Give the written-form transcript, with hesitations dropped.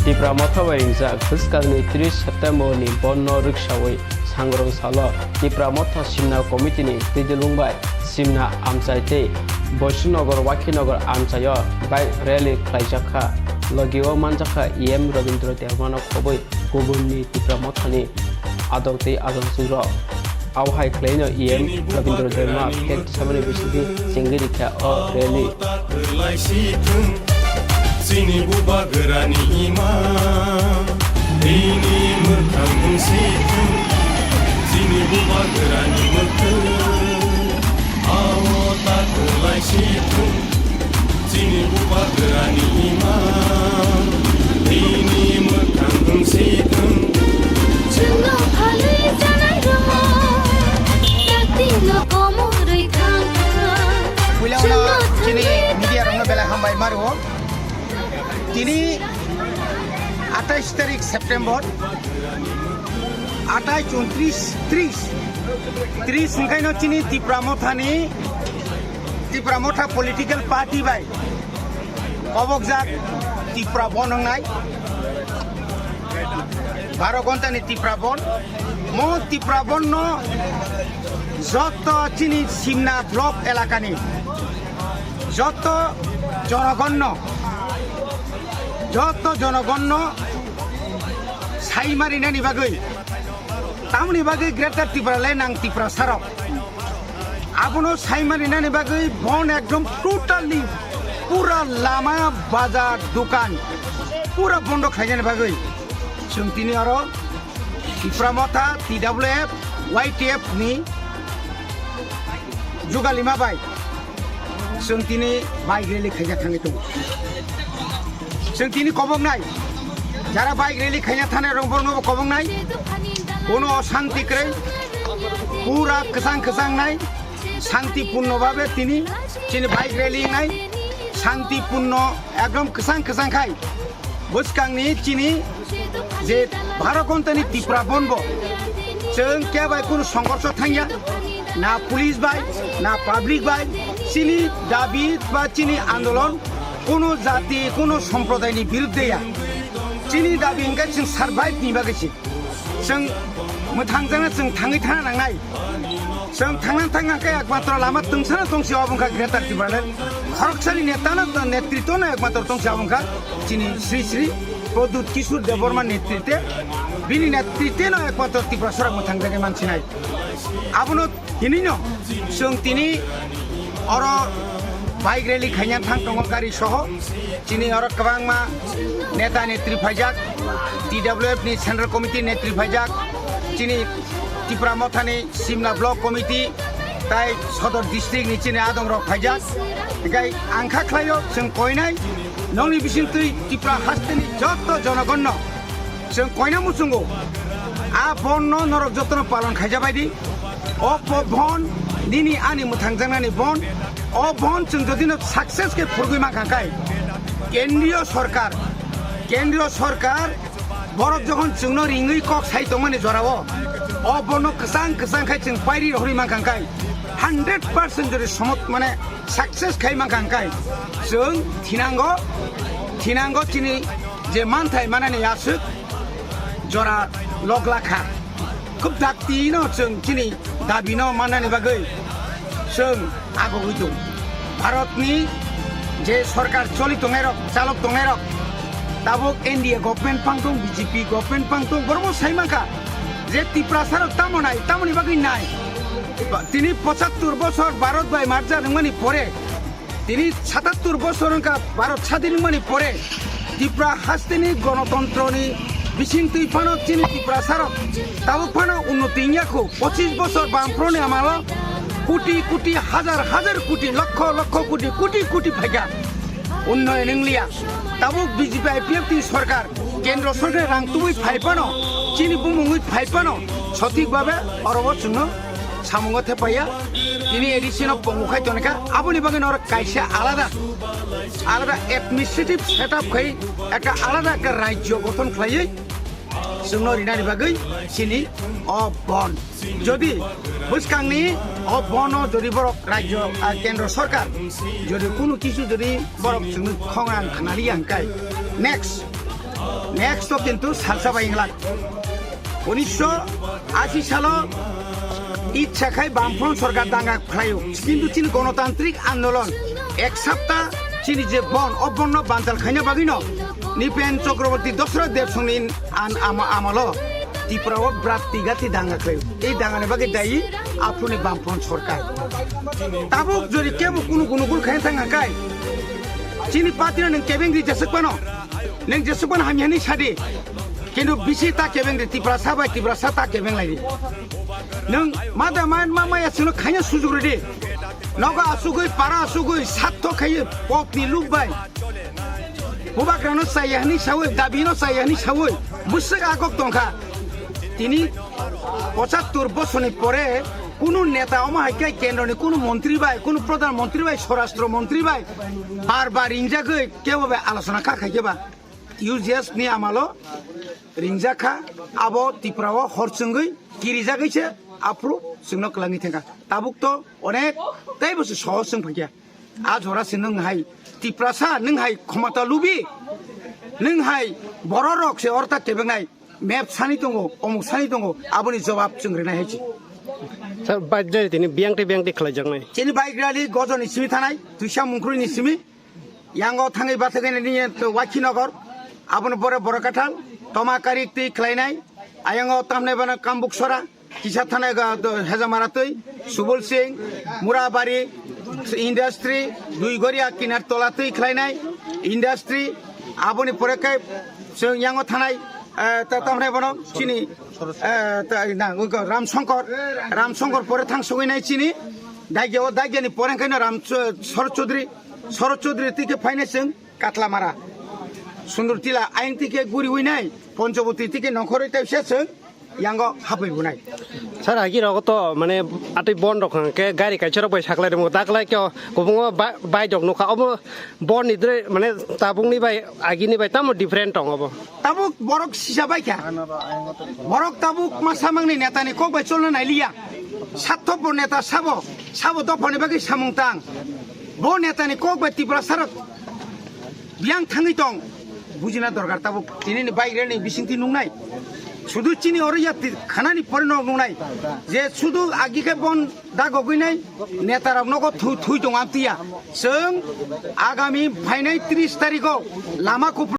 Tipra Mothawai Injak Fiskalni 30 September ni Bonno Rikshawai Sangrong Salo Tipra Motha Simna Committee ni Tidilungbai Simna Amsaite Boshinagar Wakinagar Amsayo Bike Rally Klaijaka Logio Manjaka EM Rabindra Devana Koboi Gubunni Tipra Mothani Adokte Adon Suro Awhai Kleino EM Rabindra Devana Pek Samani Bisidi Singirika O Rally Sini buba gerani ima ini mertanggung situ Sini buba gerani mertu awota kelai situ Sini buba gerani ima ini mertanggung situ Cuma halai janai roh Yakti lo komo rekan Ulang-ulang kini media orang bela hambai maru Kini 28 तारीख September 28 29 30 नखाइनो चिनी Tipra Motha political party bai kobok jak Tipra Bon hangnai 12 घन्टा ni Tipra Bon mo Tipra Bon no joto chini Simna block elakani joto জনগণ সাইমারি নানি বাগৈ তামনি বাগৈ greater Tripura নাং ত্রিপুরা সারক আবনো সাইমারি নানি বাগৈ বন একদম টোটালি পুরা লামা বাজার দোকান পুরা বন্ধ খাইজানি বাগৈ जों दिनै आरो Tipra Motha TWF YTF नि जुगालिमा बाय जों दिनै बाइक रेलि खाइजा थाङै दं जों दिनै कबंनाय যারা বাইক রেলি খাইনা থানে রংবর্ণ কবংনাই কোনো অশান্তিকরে পুরা কসাং নাই শান্তিপূর্ণভাবে তিনি বাইক রেলি নাই শান্তিপূর্ণ একদম কসাং খাই বুঝকাংনি চিনি যে 12 ঘন্টানি Tipra বনব जों কেবাই কোনো সংঘর্ষ থাঙ্গিয়া না পুলিশ বাই না পাবলিক বাই চিনি দাবি বা চিনি আন্দোলন কোনো জাতি কোনো সম্প্রদায়नि বিরুদ্ধেয়া চিনি দাবি इंगा जों सार्भाइव नि बागैसि जों मोथांजोंनो जों थाङै थाना नांनाय जों थांनांखाय एकमात्र लामा तंसाना तंसि अबंखा ग्रेटार टिब्राले खरकसाली नेतृत्वनो एकमात्र तंसि अबंखा चिनि श्री प्रदुत किशोर देबबर्मा नेतृत्वे बिनि नेतृत्वेनो एकमात्र टिब्रा सराक मोथांजोंनि मानसि नाय आबनो दिनैनो जों दिनै अरो बाइक रेली खाइना थां दङ गारि सह चिनि अरो गोबांमा नेता नेत्री फाइजाक TWF नि सेन्ट्रेल कमिटि नेत्री फाइजाक चिनि Tipra Motha नि सिमना ब्लक कमिटि ताइ सदर डिस्ट्रिक्ट नि चिनि आदं रक फाइजाक गाय आंखा ख्लायो जों कयनाय नंनि बिसिंतै Tipra हास्तेनि जत्त जनगण जों कयना मुसुंगो आ बन्न नरक जतन पालन खाइजा बायदि अ बन दिनि आनि मोथांजांनानि बन अ बन जों जदिनो सक्सेस के फुरगुमा खांखाय केंद्रीय सरकार बरफ जखन जोंनो रिङै कक साइतमानि जराव अ बनो कसां खाय जों पाइरि हरि माखांखाय 100% जदि समत माने सक्सेस खाय माखांखाय जों थिनांगो चिनि जे मानथाय मानानि आसुक जरा लगलाखा खुब दाक्तिनो जों चिनि दाबिनो मानानि बागै जों आगोगै दं भारतनि जे सरकार चलित चालक दंनायरक दाबो NDA government पांतों BJP government पांतों Bermo साइमाखा जे Tipra सारक तामनि बागै नाय তিনি 75 বছর ভারত বাই মার্জা রংমানি পরে তিনি 77 বছর का भारत স্বাধীন মানি পরে Tipra হাস্তেনি গণতন্ত্রনি বিচিন্তি ফানো চিনি Tipra সারক তাবো ফানো উন্নতি ইয়াকো 25 বছর বামফ্রনে আমালো কোটি হাজার কোটি লক্ষ কোটি ফাইগা উন্নয়ন ইংলিয়া তাবো বিজেপি আইপিএফ সরকার কেন্দ্র সরকার রাং তুই ফাইপানো চিনি বুমুই ফাইপানো সঠিকভাবে অরব চুনো সামঙ্গ থেপাইয়া তিনি এডিশন অফ পঙ্গুখাই তনেকা আবনি বাগै নর কাইসা আলাদা অ্যাডমিনিস্ট্রেটিভ সেটআপ খাই একটা আলাদা একটা রাজ্য গঠন খাইयै जोंनो रिनानि बागै चिनि अबन যদি বুঝকাংনি অবন যদি বড় রাজ্য কেন্দ্র সরকার যদি কোনো কিছু যদি বড় जोंनो খংরাং খানালি আংকাই নেক্সট নেক্সট কিন্তু সালসা বাংলা 1980 সালে ইচ্ছা খাই বামফ্রন্ট সরকার দাঙ্গা খাইও কিন্তু চীন গণতান্ত্রিক আন্দোলন এক সপ্তাহ চিনি যে বন অবন্ন বাঞ্চাল খাইনা বাগিন নিপেন চক্রবর্তী দশরথ দেব সঙ্গে আমল ত্রিপুরাও ব্রাত তিগাতি দাঙ্গা খাইও এই দাঙ্গানে বাকি দায়ী আপনি বামফ্রন্ট সরকার তাবুক যদি কেবল কোনো গুল খাই থাকাই চিনি পাতিনা নং কেবেং রিজাসক পানো নং যেসুকন হামিহানি সাদি কিন্তু বিসি তা কেবেং ত্রিপুরা সাবাই ত্রিপুরা সা তা কেবেং লাইদি নং মাদা মায়া সঙ্গে খাইনা সুযোগ রেডি নগা আসুগৈ পারা আসুগৈ সাত খাইয়ে পথনি লুকবাই হুবাগ্রানো চাইয়াহানি সাওই দাবিনো চাইয়াহানি সাওই বুঝছে আগক দংখা তিনি 75 বছরের পরে কোন নেতা অমাহাইকাই কেন্দ্রনি কোন মন্ত্রী বাই কোন প্রধানমন্ত্রী বাই স্বরাষ্ট্র মন্ত্রী বাই বারবার রিংজাগৈ কেবল আলোচনা খাইকেবা ইউজিএস নি আমালো রিংজাখা আবো ত্রিপুরাও হরসঙ্গৈ কিরিজাগৈছে আপ্রু जोंनो कलांगि थेंगा ताबुक तो अनेक ताई बस सहज जों फैया आज हरासे नों हाय टिप्रासा नों हाय क्षमता लुबि नों हाय बर' रकसे अरता केबेंनाय मेप सानि दङ अमुक सानि दङ आबोनि जवाब जों रेनाय हायछि सर बायदे तिनि बियांटे खालायजांनाय जेनि बाइग्रालि गजनि सिमि थानाय दुइसा मुंख्रुनि सिमि यांगो थाङै बाथगैनि वाखिनगर आबोनि बरकाथाल तमाकारि ति खलायनाय आयांगो तामने बाना कामबुकसरा किसा थानाय हेजामारातै सुबल सिंह मुराबारि इंडास्ट्री दुइगरिया किनार तलातै खलायनाय इंडास्ट्री आबोनि परेखाय जों यांगो थानाय तामने बाना चिनि रामशंकर परे थांसगैनाय चिनि दागियानि परेखायनो शरद चौधरी तिके फायनाय जों काटलामारा सुंदर तिला आइन तिके गुरि हुइनाय पंचवती तिके नखरै ताइसे जों यांगो हाबैबुनाय सर आगि रगत माने आतै बन रखन के गारि काइचर बै साखलाय दङ दाखलाय के गुबुंग बाय दग नखा अब बन निद्रे माने ताबुंनि बाय आगिनि बाय ताम डिफरेंट दङ अब ताबुक बरक सिसा बायखा बरक ताबुक मासामांनि नेतानि को बाय चलना नायलिया सातथब नेता साबो दफानि बागै सामुंतां बो नेतानि को बाय टिप्रा सारक बियां थाङै दं बुजिना दरकार ताबुक दिनैनि बायग्रानि बिसिंथि नुनाय শুধু চিনি অরিয়া খানানি পরিণত নুনাই যে শুধু আগিকে বন দাগগৈনাই নেতারা নগদ থুই দং আমতিয়া जों आगामी फाइनाय 30 तारिखआव लामाखौ